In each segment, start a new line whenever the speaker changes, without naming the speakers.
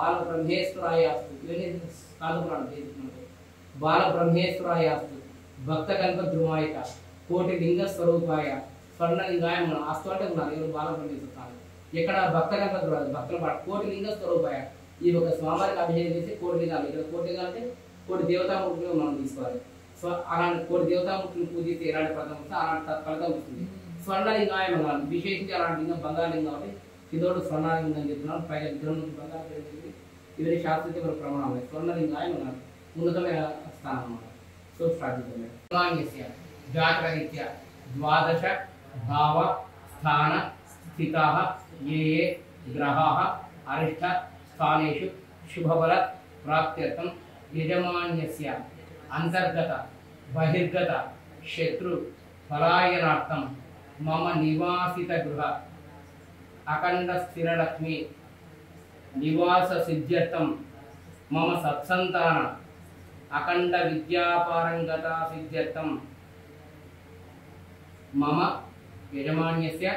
బాల బ్రహ్మేశ్వరాయాస్తు ఇవన్నీ కాదుకున్నాడు బాల బ్రహ్మేశ్వరాయాస్తు భక్త కల్ప ధ్రువాయిక కోటి లింగ స్వరూపాయ స్వర్ణలింగాయ మన ఆస్తు అంటే ఉన్నారు ఎవరు బాల బ్రహ్మేశ్వర ఇక్కడ భక్త కల్ప ధ్రువాయి భక్తుల పాటు కోటి లింగ స్వరూపాయ ఈ ఒక స్వామివారికి అభిషేకం చేసి కోటి లింగాలు ఇక్కడ కోటి లింగాలు అంటే కోటి దేవతామూర్తులు మనం తీసుకోవాలి సో అలాంటి కోటి దేవతామూర్తులను పూజిస్తే ఎలాంటి ఫలితం వస్తే అలాంటి ఫలితం వస్తుంది స్వర్ణలింగాయ మనం విశేషించి అలాంటి లింగం బంగారలింగం కాబట్టి ఇదోడు స్వర్ణలింగం అని చెప్తున్నాం పైగా విగ్రహం నుంచి బంగారు ఇవన్నీ శాస్త్రీయ ప్రమాణాలు స్వర్ణలింగాయ మనం ఉన్నతమైన స్థానం అన్నమాట సో స్టార్ట్ చేద్దాం జాతకరీత్యా ద్వాదశ భావ స్థాన స్థితాః ఏ ఏ గ్రహాः అరిష్ట స్థానేషు శుభఫల ప్రాప్త్యర్థం యజమాన్యస్య అంతర్గత బహిర్గత శత్రు పలాయనార్థం మమ నివాసిత గృహ అఖండ స్థిరలక్ష్మి నివాస సిద్ధ్యర్థం మమ సత్సంతాన అఖండ విద్యాపారంగత సిద్ధ్యర్థం మమ యజమాన్యస్య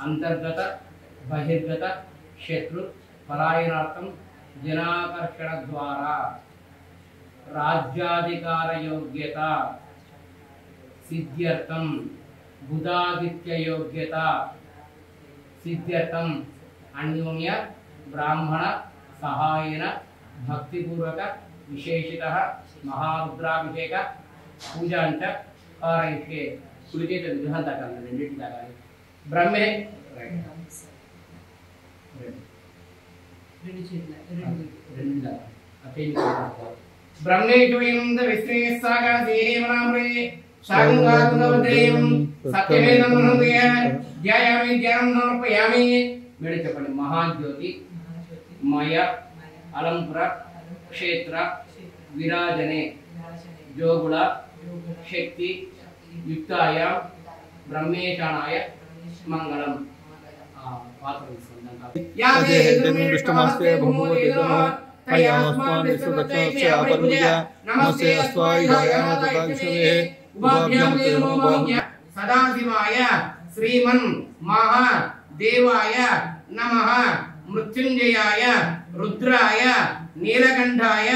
అంతర్గత బహిర్గత శత్రు పలాయనార్థం జనాకర్షణ ద్వారా రాజ్యాధికార యోగ్యత సిద్ధ్యర్థం బుధాదిత్య యోగ్యత సిద్ధ్యర్థం అన్యోన్య బ్రాహ్మణ సహాయన భక్తిపూర్వక విశేషితః మహారుద్రాభిషేక పూజాంచ కారయిష్యే కులిచేత విగ్రహం దాకా రెండింటి దాకా బ్రహ్మే బ్రహ్మేశ్వరింద విశ్రేయస్సాగా దేహేమనామ్రే శాకంగాతునవద్రేయం సత్యవేదం మనోదయ ధ్యాయామి ధ్యానం సమర్పయామి మీరు చెప్పండి మహాజ్యోతి మయ అలంపుర క్షేత్ర విరాజనే జోగుల శక్తి యుక్తాయ బ్రహ్మేశానాయ మంగళం సదాశివాయ శ్రీమన్ మహా దేవాయ నమః మృత్యుంజయాయ రుద్రాయ నీలకంఠాయ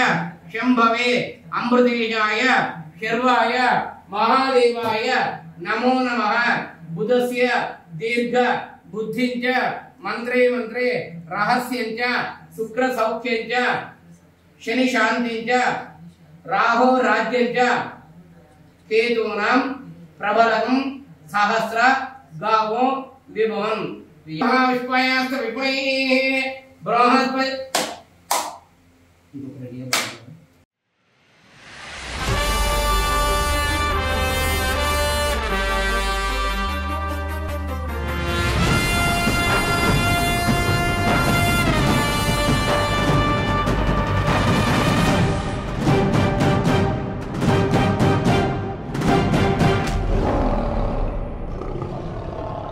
శంభవే అమృతేజాయ శర్వాయ మహాదేవాయ నమో నమః బుధస్య దీర్ఘ బుద్ధించ మంత్రే మంత్రే రహస్యంచ శుక్ర సౌఖ్యంచ శని శాంతించ రాహో రాజ్యంచ కేతూనాం ప్రబలం సహస్ర గావో విభవం మహావిశ్వయాస్త విపై బృహస్పతి